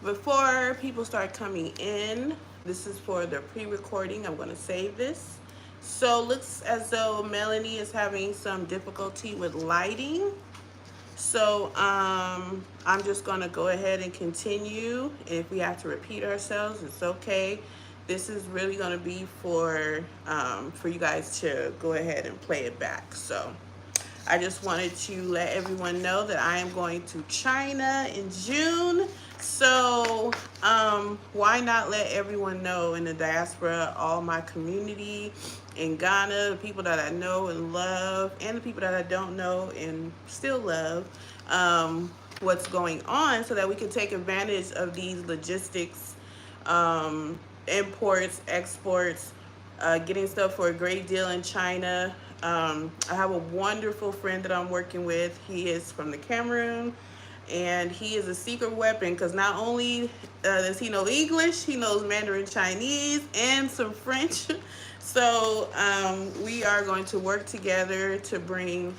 Before people start coming in, this is for the pre-recording. I'm going to save this. So looks as though Melanie is having some difficulty with lighting. So I'm just going to go ahead and continue. If we have to repeat ourselves, it's okay. This is really going to be for you guys to go ahead and play it back. So I just wanted to let everyone know that I am going to China in June. So why not let everyone know in the diaspora, all my community in Ghana, the people that I know and love, and the people that I don't know and still love, what's going on, so that we can take advantage of these logistics, imports, exports, getting stuff for a great deal in China. I have a wonderful friend that I'm working with. He is from the Cameroon, and he is a secret weapon because not only does he know English, he knows Mandarin Chinese and some French. So we are going to work together to bring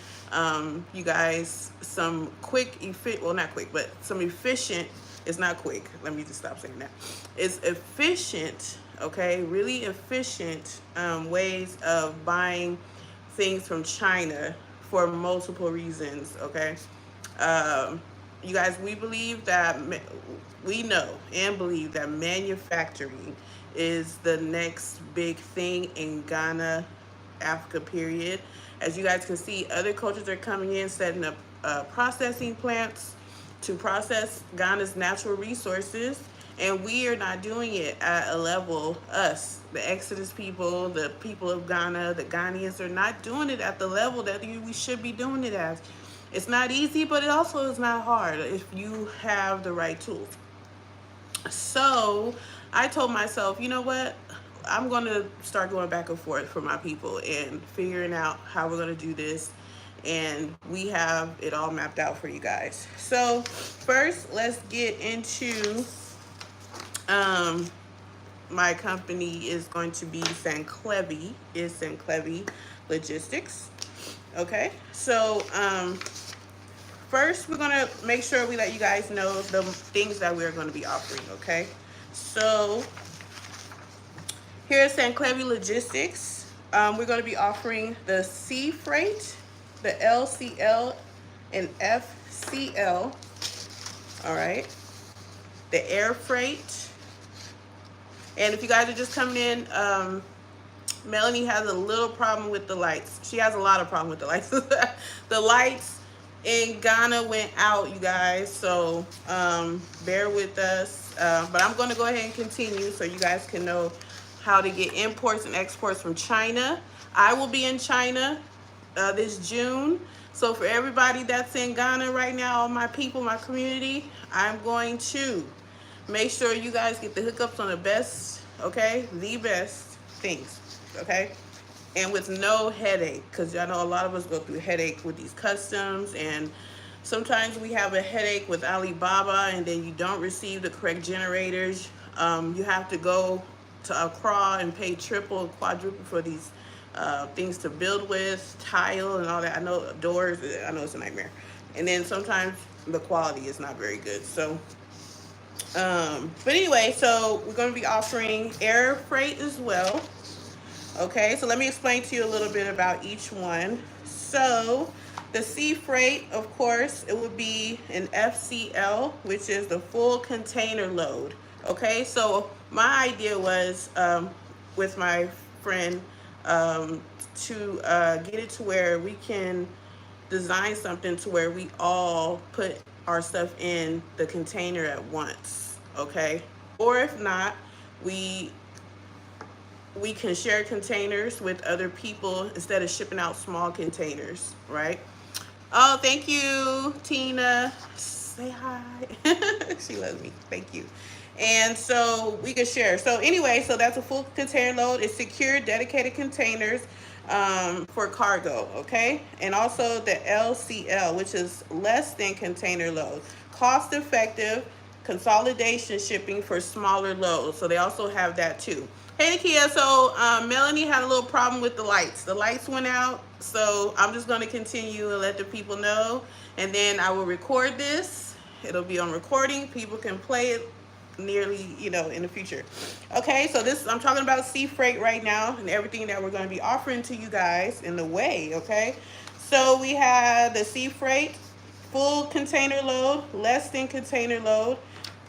you guys some some efficient, it's not quick, let me just stop saying that. It's efficient, okay, really efficient ways of buying things from China for multiple reasons, okay? You guys, we know and believe that manufacturing is the next big thing in Ghana, Africa, period. As you guys can see, other cultures are coming in, setting up processing plants to process Ghana's natural resources, and we are not doing it at a level, us, the Exodus people, the people of Ghana, the Ghanaians are not doing it at the level that we should be doing it at. It's not easy, but it also is not hard if you have the right tools. So I told myself, you know what? I'm going to start going back and forth for my people and figuring out how we're going to do this. And we have it all mapped out for you guys. So first, let's get into my company is going to be Klevi Logistics. Okay, so first we're gonna make sure we let you guys know the things that we're going to be offering. Okay, so here at Klevi Logistics, we're going to be offering the sea freight, the LCL and FCL. All right, the air freight. And if you guys are just coming in, Melanie has a little problem with the lights. She has a lot of problem with the lights. The lights in Ghana went out, you guys, so bear with us. But I'm going to go ahead and continue so you guys can know how to get imports and exports from China. I will be in China this June. So for everybody that's in Ghana right now, all my people, my community, I'm going to make sure you guys get the hookups on the best, okay, the best things, okay, and with no headache, because I know a lot of us go through headache with these customs, and sometimes we have a headache with Alibaba, and then you don't receive the correct generators. You have to go to Accra and pay triple, quadruple for these things to build with, tile and all that. I know doors, I know it's a nightmare. And then sometimes the quality is not very good. So but anyway, so we're going to be offering air freight as well. Okay, so let me explain to you a little bit about each one. So the sea freight, of course, it would be an FCL, which is the full container load. Okay, so my idea was with my friend to get it to where we can design something to where we all put our stuff in the container at once, okay? Or if not, we can share containers with other people instead of shipping out small containers, right? Oh, thank you, Tina. Say hi. She loves me. Thank you. And so we can share. So anyway, so that's a full container load. It's secure, dedicated containers for cargo, okay? And also the LCL, which is less than container load. Cost effective consolidation shipping for smaller loads. So they also have that too. Hey, Nakia, so Melanie had a little problem with the lights. The lights went out, so I'm just going to continue and let the people know. And then I will record this. It'll be on recording. People can play it nearly, you know, in the future. Okay, so this, I'm talking about sea freight right now and everything that we're going to be offering to you guys in the way. Okay, so we have the sea freight, full container load, less than container load,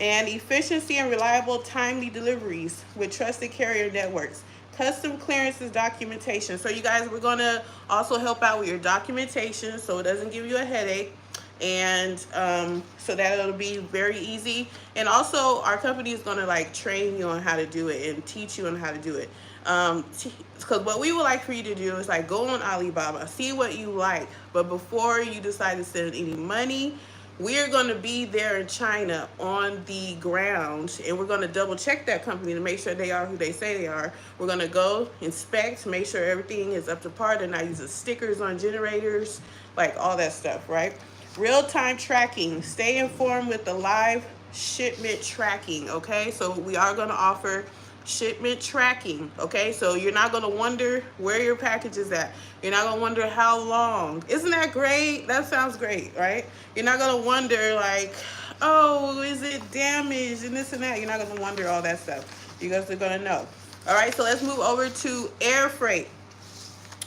and efficiency and reliable timely deliveries with trusted carrier networks. Custom clearances documentation. So you guys, we're going to also help out with your documentation so it doesn't give you a headache, and so that it'll be very easy. And also our company is going to like train you on how to do it and teach you on how to do it, because what we would like for you to do is like go on Alibaba, see what you like, but before you decide to send any money, we're going to be there in China on the ground, and we're going to double check that company to make sure they are who they say they are. We're going to go inspect, make sure everything is up to par. They're not using stickers on generators, like all that stuff, right? Real-time tracking. Stay informed with the live shipment tracking, okay? So we are going to offer shipment tracking, okay? So you're not going to wonder where your package is at. You're not going to wonder how long. Isn't that great? That sounds great, right? You're not going to wonder like, oh, is it damaged and this and that. You're not going to wonder all that stuff. You guys are going to know. All right, so let's move over to air freight,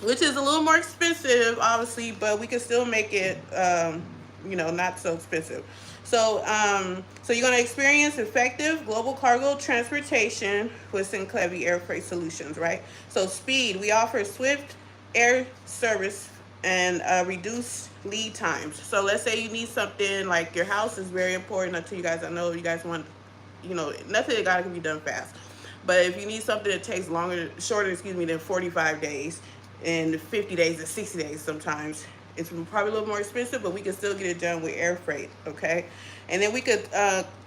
which is a little more expensive, obviously, but we can still make it, you know, not so expensive. So, so you're going to experience effective global cargo transportation with Klevi Air Freight Solutions, right? So speed, we offer swift air service and reduced lead times. So let's say you need something like your house is very important to you guys. I know you guys want, you know, nothing that got to be done fast. But if you need something that takes shorter, than 45 days, and 50 days and 60 days sometimes, it's probably a little more expensive, but we can still get it done with air freight, okay? And then we could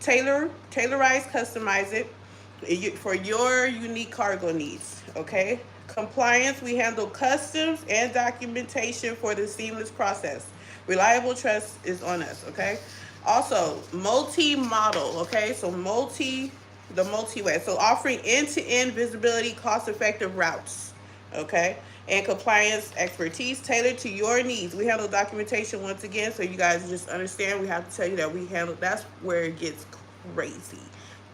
tailorize, customize it for your unique cargo needs, okay? Compliance, we handle customs and documentation for the seamless process. Reliable trust is on us, okay? Also, multi-model, okay? So the multi-way. So offering end-to-end visibility, cost-effective routes, okay? And compliance expertise tailored to your needs. We handle documentation once again, so you guys just understand. We have to tell you that we handle, that's where it gets crazy.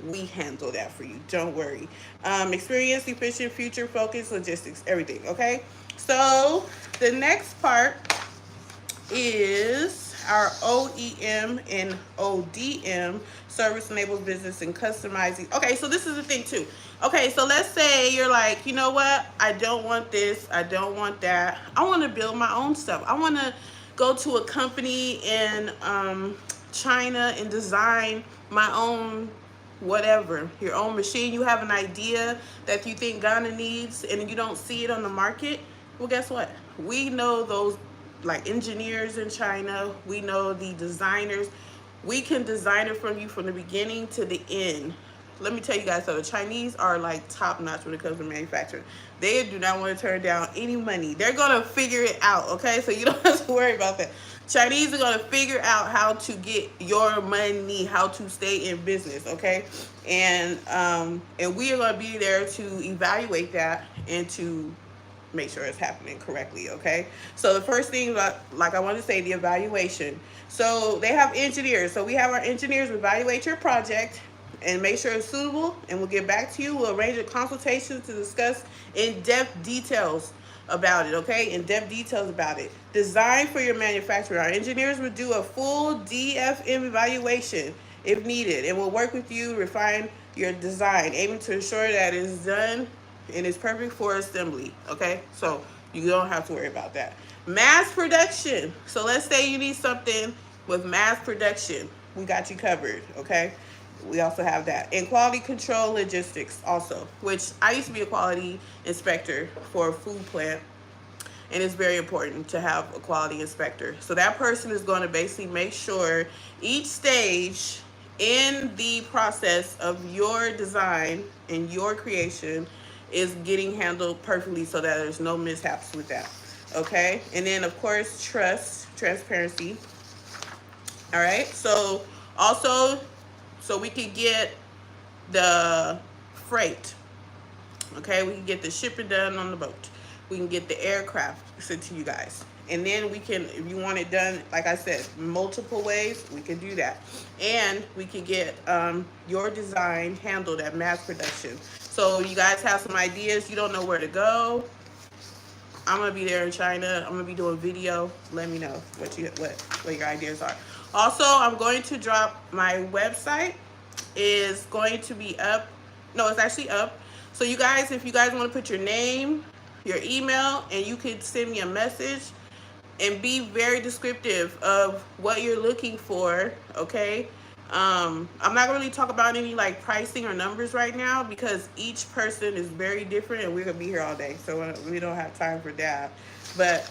We handle that for you, don't worry. Experience, efficient, future focused logistics, everything, okay? So the next part is our OEM and ODM, service enables business and customizing. Okay, so this is the thing too. Okay, so let's say you're like, you know what? I don't want this. I don't want that. I want to build my own stuff. I want to go to a company in China and design my own whatever, your own machine. You have an idea that you think Ghana needs and you don't see it on the market. Well, guess what? We know those like engineers in China. We know the designers. We can design it from you from the beginning to the end. Let me tell you guys, so the Chinese are like top notch when it comes to manufacturing. They do not want to turn down any money. They're going to figure it out, okay? So you don't have to worry about that. Chinese are going to figure out how to get your money, how to stay in business, okay? And we are going to be there to evaluate that and to make sure it's happening correctly, okay? So the first thing, like I want to say, the evaluation. So they have engineers. So we have our engineers evaluate your project and make sure it's suitable, and we'll get back to you. We'll arrange a consultation to discuss in-depth details about it, okay? In-depth details about it. Design for your manufacturer. Our engineers will do a full DFM evaluation if needed, and we'll work with you, refine your design, aiming to ensure that it's done and it's perfect for assembly, okay? So you don't have to worry about that. Mass production. So let's say you need something with mass production. We got you covered, okay? We also have that. And quality control logistics also, which I used to be a quality inspector for a food plant, and it's very important to have a quality inspector. So that person is going to basically make sure each stage in the process of your design and your creation is getting handled perfectly so that there's no mishaps with that, okay? And then, of course, trust, transparency. All right, so also, so we could get the freight, okay? We can get the shipping done on the boat. We can get the aircraft sent to you guys. And then we can, if you want it done, like I said, multiple ways, we can do that. And we can get your design handled at mass production. So you guys have some ideas, you don't know where to go, I'm gonna be there in China. I'm gonna be doing video. Let me know what your ideas are. Also, I'm going to drop my website is going to be up. No, it's actually up. So you guys, if you guys want to put your name, your email, and you could send me a message and be very descriptive of what you're looking for, okay? I'm not gonna really talk about any like pricing or numbers right now because each person is very different and we're gonna be here all day, so we don't have time for that. But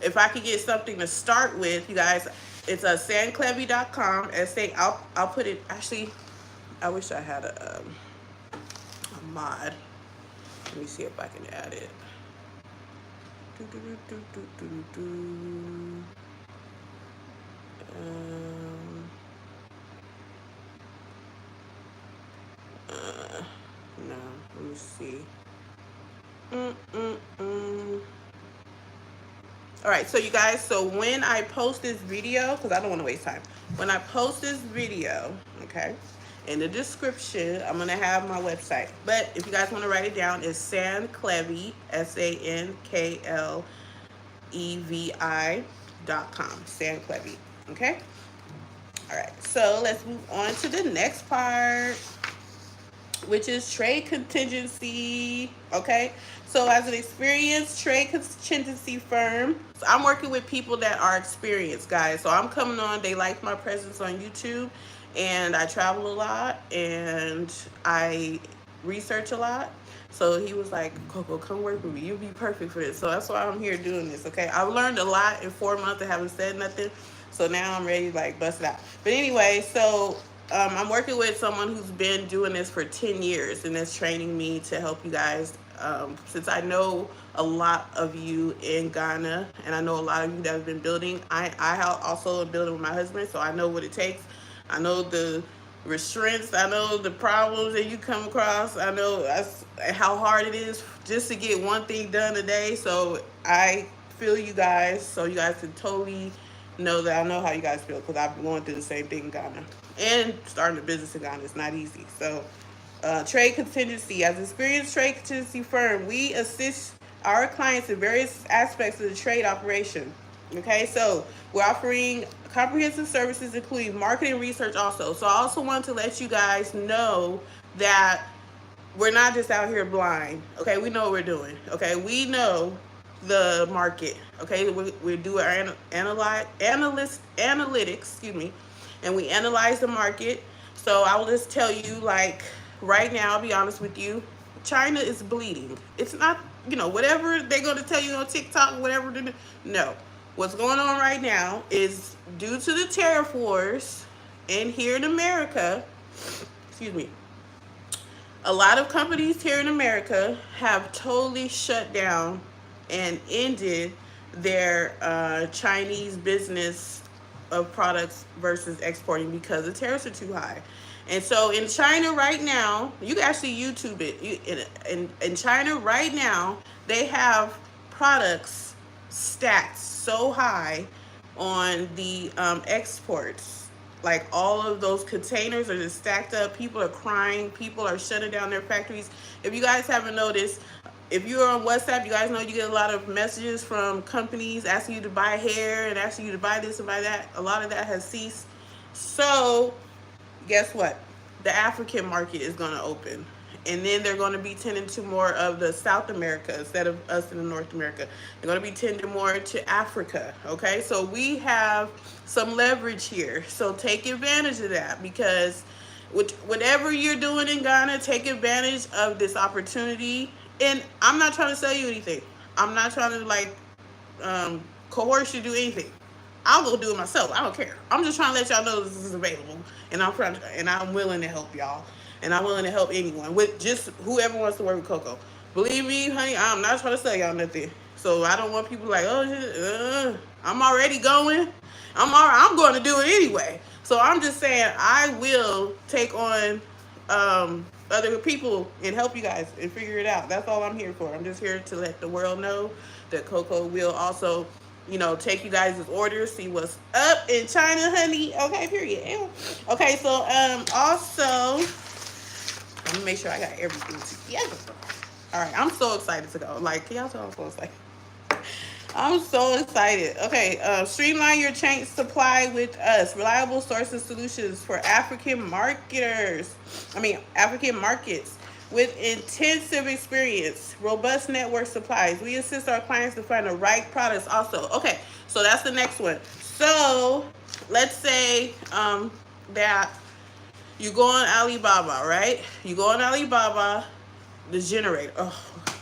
if I could get something to start with, you guys, it's sandclevi.com. I'll put it, actually, I wish I had a mod. Let me see if I can add it. No, let me see. All right, so you guys, so when I post this video, because I don't want to waste time, when I post this video, okay, in the description, I'm going to have my website. But if you guys want to write it down, it's Sanklevi, SANKLEVI.com, Sanklevi, okay? All right, so let's move on to the next part, which is trade contingency, okay? So as an experienced trade contingency firm, so I'm working with people that are experienced, guys. So I'm coming on, they like my presence on YouTube, and I travel a lot, and I research a lot. So he was like, Coco, come work with me. You'll be perfect for this. So that's why I'm here doing this, okay? I've learned a lot in 4 months. I haven't said nothing. So now I'm ready to like bust it out. But anyway, so I'm working with someone who's been doing this for 10 years and is training me to help you guys. Since I know a lot of you in Ghana and I know a lot of you that have been building, I also am building with my husband, so I know what it takes. I know the restraints, I know the problems that you come across, I know how hard it is just to get one thing done a day. So I feel you guys, so you guys can totally know that I know how you guys feel, because I've been going through the same thing in Ghana. And starting a business in Ghana is not easy. So trade contingency. As an experienced trade contingency firm, we assist our clients in various aspects of the trade operation. Okay, so we're offering comprehensive services including marketing research also. So I also want to let you guys know that we're not just out here blind. Okay, we know what we're doing. Okay, we know the market. Okay, we do our analytics, excuse me, and we analyze the market. So I will just tell you, like, right now, I'll be honest with you, China is bleeding. It's not, whatever they're going to tell you on TikTok, whatever. No. What's going on right now is due to the tariff wars, and here in America, excuse me, a lot of companies here in America have totally shut down and ended their Chinese business of products versus exporting because the tariffs are too high. And so in China right now, you can actually YouTube it. In China right now, they have products stacked so high on the exports. Like all of those containers are just stacked up. People are crying. People are shutting down their factories. If you guys haven't noticed, if you're on WhatsApp, you guys know you get a lot of messages from companies asking you to buy hair and asking you to buy this and buy that. A lot of that has ceased. So guess what? The African market is going to open. And then they're going to be tending to more of the South America instead of us in the North America. They're going to be tending more to Africa. Okay, so we have some leverage here. So take advantage of that, because whatever you're doing in Ghana, take advantage of this opportunity. And I'm not trying to sell you anything. I'm not trying to coerce you to do anything. I'll go do it myself. I don't care. I'm just trying to let y'all know this is available, and I'm willing to help y'all, and I'm willing to help anyone, with just whoever wants to work with Coco. Believe me, honey, I'm not trying to sell y'all nothing. So I don't want people like, oh, I'm already going. I'm going to do it anyway. So I'm just saying I will take on other people and help you guys and figure it out. That's all I'm here for. I'm just here to let the world know that Coco will also you know, take you guys' orders, see what's up in China, honey. Okay, period. Ew. Okay, so also, let me make sure I got everything together. All right, I'm so excited to go. Like, can y'all tell I'm so excited? I'm so excited. Okay, streamline your chain supply with us. Reliable sources solutions for African marketers. African markets with intensive experience, robust network supplies. We assist our clients to find the right products also. Okay, so that's the next one. So let's say that you go on Alibaba, right? You go on Alibaba, the generator. Oh,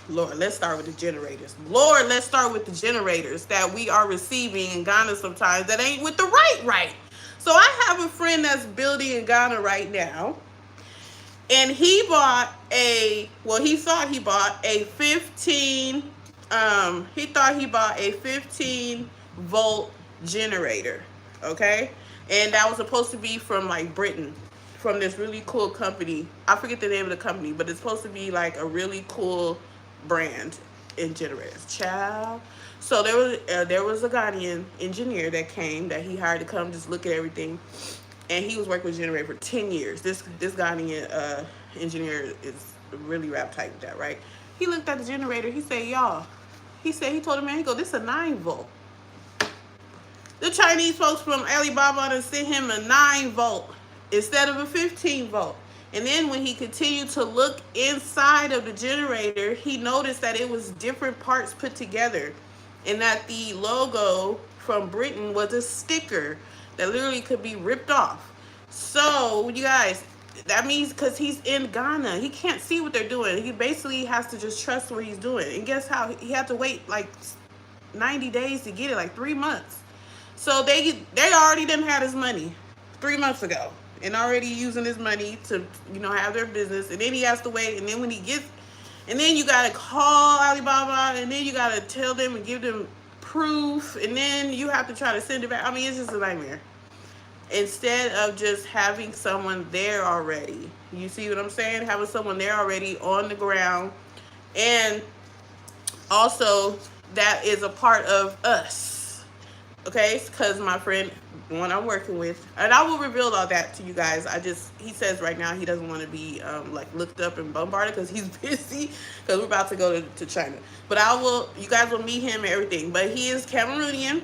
Lord, let's start with the generators. Lord, let's start with the generators that we are receiving in Ghana sometimes that ain't with the right. So I have a friend that's building in Ghana right now, and he bought he thought he bought a 15 volt generator, okay? And that was supposed to be from like Britain, from this really cool company. I forget the name of the company, but it's supposed to be like a really cool brand in generators. Child. So there was a Ghanaian engineer that came, that he hired to come just look at everything, and he was working with generator for 10 years. This Ghanaian engineer is really rap type with that, right? He looked at the generator. He said, y'all. He told the man, he go, this is a 9 volt. The Chinese folks from Alibaba sent him a 9 volt instead of a 15 volt. And then when he continued to look inside of the generator, he noticed that it was different parts put together, and that the logo from Britain was a sticker that literally could be ripped off. So you guys, that means because he's in Ghana, he can't see what they're doing. He basically has to just trust what he's doing. And guess how? He had to wait like 90 days to get it, like 3 months. So they already didn't have his money 3 months ago, and already using his money to, you know, have their business. And then he has to wait. And then when he gets, and then you got to call Alibaba, and then you got to tell them and give them proof. And then you have to try to send it back. I mean, it's just a nightmare. Instead of just having someone there already. You see what I'm saying? Having someone there already on the ground. And also, that is a part of us. Okay? Because my friend, the one I'm working with, and I will reveal all that to you guys. He says right now he doesn't want to be like looked up and bombarded because he's busy, because we're about to go to China. But you guys will meet him and everything. But he is Cameroonian.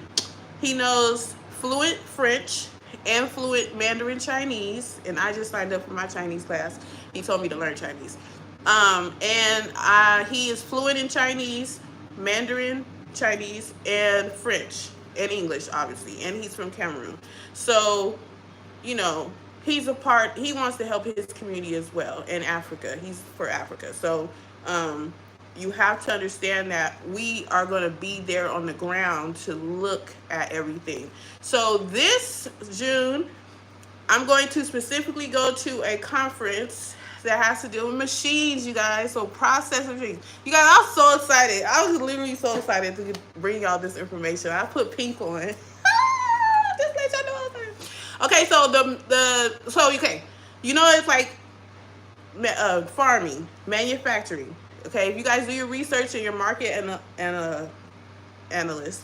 He knows fluent French and fluent Mandarin Chinese, and I just signed up for my Chinese class. He told me to learn Chinese. He is fluent in Chinese, Mandarin Chinese, and French, and English, obviously, and he's from Cameroon. So, you know, he wants to help his community as well in Africa. He's for Africa. So, you have to understand that we are going to be there on the ground to look at everything. So this June, I'm going to specifically go to a conference that has to do with machines, you guys. So process machines. You guys, I was so excited. I was literally so excited to bring y'all this information. I put pink on it. Just let y'all know. Okay, so okay, you know, it's like farming, manufacturing. Okay, if you guys do your research and your market analysts,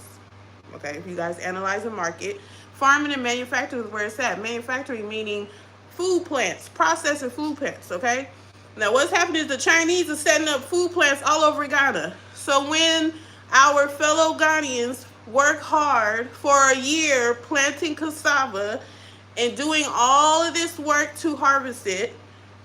okay, if you guys analyze the market, farming and manufacturing is where it's at. Manufacturing meaning food plants, processing food plants, okay? Now what's happening is the Chinese are setting up food plants all over Ghana. So when our fellow Ghanaians work hard for a year planting cassava and doing all of this work to harvest it,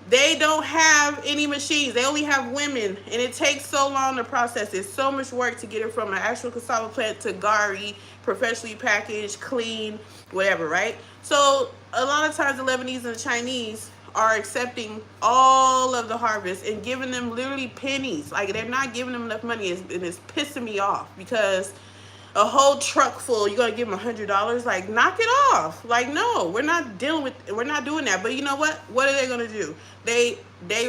they don't have any machines. They only have women, and it takes so long to process it. So much work to get it from an actual cassava plant to gari, professionally packaged, clean, whatever, right? So a lot of times the Lebanese and the Chinese are accepting all of the harvest and giving them literally pennies. Like, they're not giving them enough money, and it's pissing me off, because a whole truck full, you're gonna give them $100? Like, knock it off. Like, no, we're not doing that. But you know what? What are they gonna do? They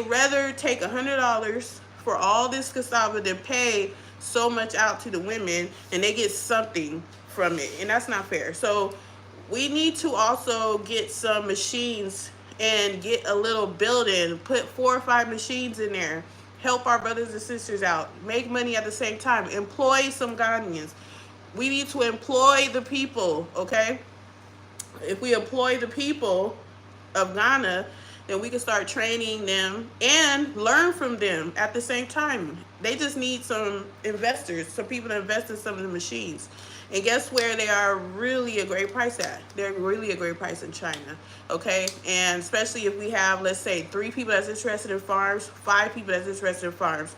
rather take $100 for all this cassava than pay so much out to the women, and they get something from it, and that's not fair. So we need to also get some machines and get a little building, put 4 or 5 machines in there, help our brothers and sisters out, make money at the same time, employ some Ghanaians. we need to employ the people, okay? If we employ the people of Ghana, then we can start training them and learn from them at the same time. They just need some investors, some people to invest in some of the machines. And guess where they are really a great price at? They're really a great price in China, okay? And especially if we have, let's say, 3 people that's interested in farms, 5 people that's interested in farms.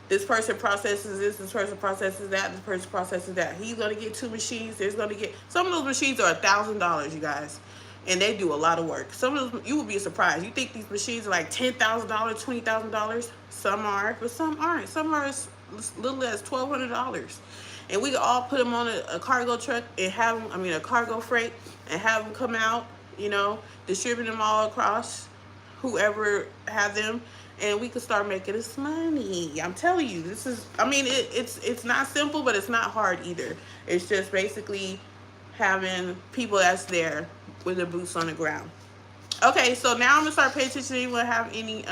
This person processes this person processes that, this person processes that. He's gonna get 2 machines, there's gonna get, some of those machines are $1,000, you guys. And they do a lot of work. Some of those, you would be surprised. You think these machines are like $10,000, $20,000? Some are, but some aren't. Some are as little as $1,200. And we can all put them on a cargo truck and have them, a cargo freight, and have them come out, you know, distribute them all across whoever have them, and we could start making us money. I'm telling you, this is, it's not simple, but it's not hard either. It's just basically having people that's there with their boots on the ground. Okay, so now I'm gonna start paying attention to anyone have any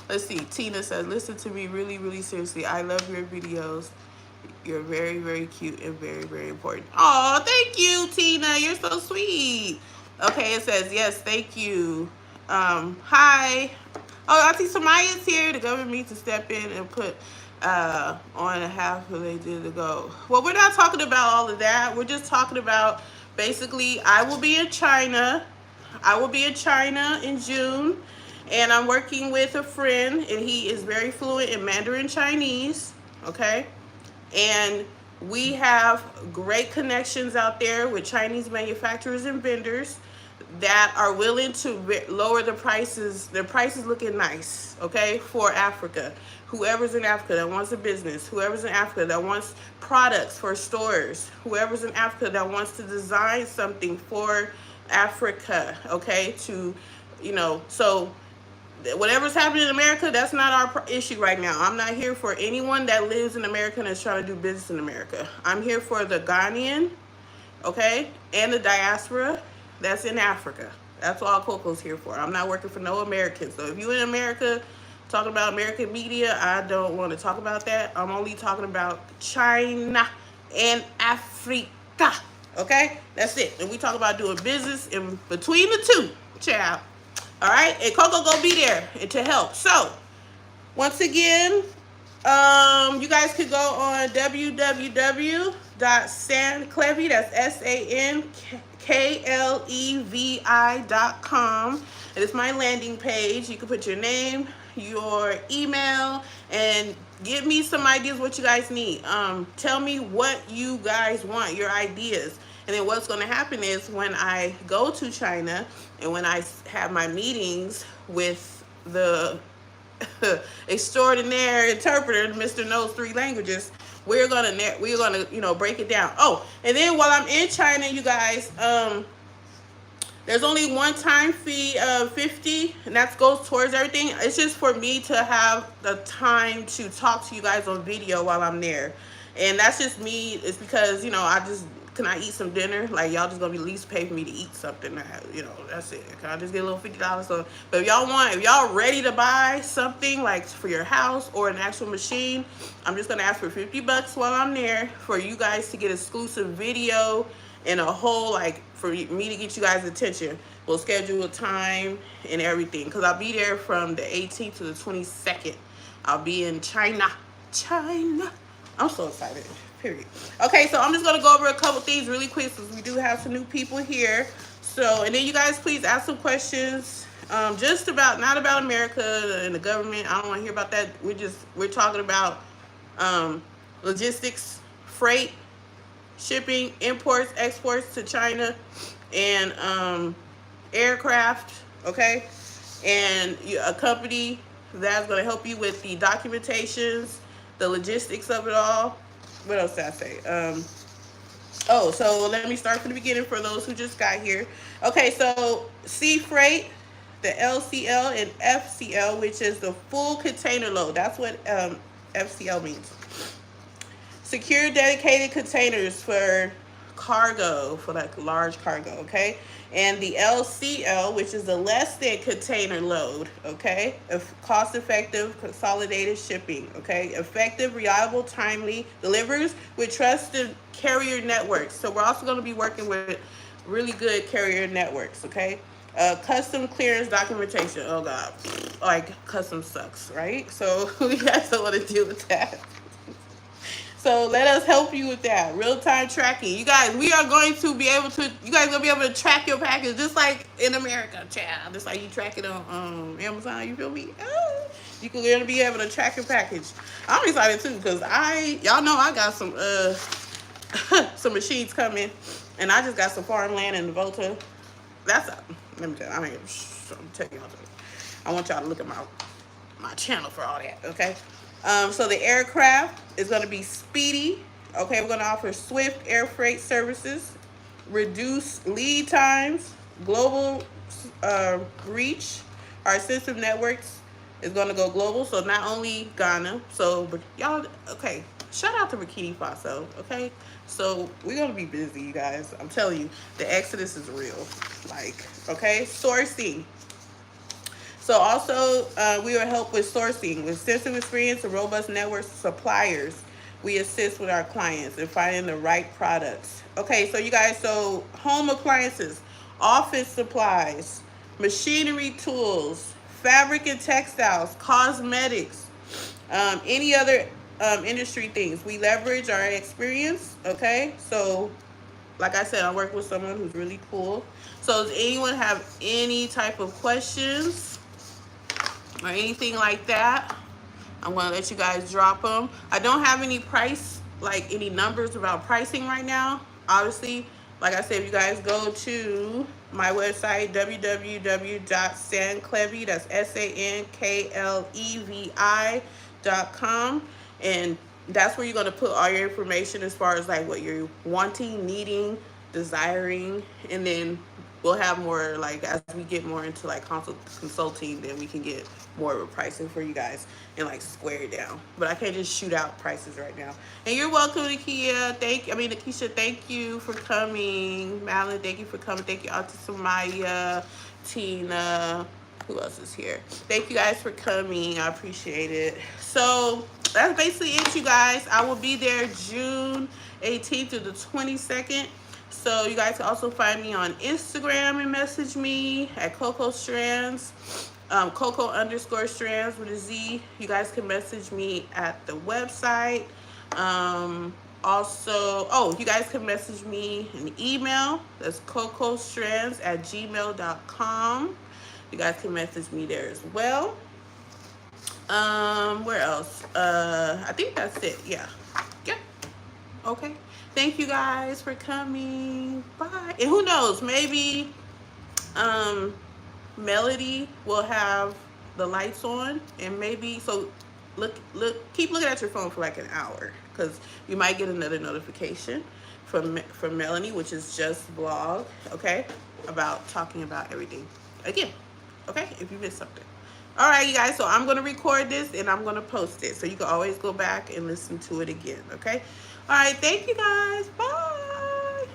let's see. Tina says, listen to me really, really seriously. I love your videos. You're very, very cute and very, very important. Oh, thank you, Tina. You're so sweet. Okay, it says, yes, thank you. Hi. Oh, Auntie Samaya's here. The government needs to step in and put on half of they did ago. Well, we're not talking about all of that. We're just talking about basically, I will be in China. I will be in China in June. And I'm working with a friend, and he is very fluent in Mandarin Chinese, okay? And we have great connections out there with Chinese manufacturers and vendors that are willing to lower the prices. Their prices looking nice, okay, for Africa. Whoever's in Africa that wants a business, whoever's in Africa that wants products for stores, whoever's in Africa that wants to design something for Africa, okay, to, you know, so whatever's happening in America, that's not our issue right now. I'm not here for anyone that lives in America and is trying to do business in America. I'm here for the Ghanaian, okay, and the diaspora that's in Africa. That's all Coco's here for. I'm not working for no Americans. So if you're in America talking about American media, I don't want to talk about that. I'm only talking about China and Africa, okay? That's it. And we talk about doing business in between the two, child. All right, and Coco gonna be there to help. So, once again, you guys could go on www.Klevi, that's SANKLEVI.com. It is my landing page. You can put your name, your email, and give me some ideas what you guys need. Tell me what you guys want, your ideas. And then what's going to happen is when I go to China and when I have my meetings with the extraordinaire interpreter, Mr. Knows 3 languages, we're gonna break it down. Oh, and then while I'm in China, you guys, there's only one-time fee of $50, and that goes towards everything. It's just for me to have the time to talk to you guys on video while I'm there, and that's just me. It's because, you know, can I eat some dinner? Like, y'all just gonna be at least pay for me to eat something. You know, that's it. Can I just get a little $50? So, but if y'all ready to buy something like for your house or an actual machine, I'm just gonna ask for $50 while I'm there for you guys to get exclusive video and a whole, like, for me to get you guys' attention. We'll schedule a time and everything, because I'll be there from the 18th to the 22nd. I'll be in China. I'm so excited. Period. Okay, so I'm just going to go over a couple things really quick since we do have some new people here. So, and then you guys please ask some questions, just about, not about America and the government. I don't want to hear about that. We're talking about logistics, freight, shipping, imports, exports to China, and aircraft, okay? And a company that's going to help you with the documentations, the logistics of it all. What else did I say? So let me start from the beginning for those who just got here. Okay, so sea freight, the LCL and FCL, which is the full container load. That's what FCL means. Secure dedicated containers for cargo, for like large cargo, okay? And the LCL, which is the less than container load, okay? Cost effective, consolidated shipping, okay? Effective, reliable, timely, delivers with trusted carrier networks. So we're also going to be working with really good carrier networks, okay? Custom clearance documentation. Oh God, like custom sucks, right? So you guys don't want to deal with that. So let us help you with that. Real-time tracking. You guys, we are going to be able to, you guys going to be able to track your package just like in America, child. Just like you track it on Amazon, you feel me? You can going to be able to track your package. I'm excited too because y'all know I got some some machines coming, and I just got some farmland in Volta. That's let me tell you, I'm telling y'all. I want y'all to look at my channel for all that, okay? So the aircraft is going to be speedy. Okay, we're going to offer swift air freight services, reduce lead times, global reach. Our system networks is going to go global, so not only Ghana. So, but y'all, okay, shout out to Bikini Faso, okay? So we're going to be busy, you guys. I'm telling you, the exodus is real. Like, okay, sourcing. So also, we will help with sourcing. With extensive experience and robust networks of suppliers, we assist with our clients in finding the right products. Okay, so you guys, so home appliances, office supplies, machinery tools, fabric and textiles, cosmetics, any other industry things. We leverage our experience, okay? So, like I said, I work with someone who's really cool. So does anyone have any type of questions or anything like that? I'm gonna let you guys drop them. I don't have any any numbers about pricing right now. Obviously, like I said, if you guys go to my website, www.sanklevi, that's SANKLEVI.com, and that's where you're gonna put all your information as far as like what you're wanting, needing, desiring, and then we'll have more, like, as we get more into like consulting, then we can get more of a pricing for you guys and like square it down. But I can't just shoot out prices right now. And you're welcome, Nakia. Nakisha, thank you for coming. Madeline, thank you for coming. Thank you out to Samaya, Tina. Who else is here? Thank you guys for coming. I appreciate it. So that's basically it, you guys. I will be there June 18th to the 22nd. So you guys can also find me on Instagram and message me at Coco Strandz, Coco_Strandz with a Z. You guys can message me at the website. Also, you guys can message me an email. That's cocostrandz@gmail.com. You guys can message me there as well. Where else? I think that's it. Yeah. Okay. Thank you guys for coming. Bye. And who knows, maybe Melody will have the lights on, and maybe, so keep looking at your phone for like an hour, because you might get another notification from Melanie, which is just vlog, okay, talking about everything again, okay, if you missed something. All right, you guys, so I'm going to record this and I'm going to post it, so you can always go back and listen to it again, okay? All right, thank you guys. Bye.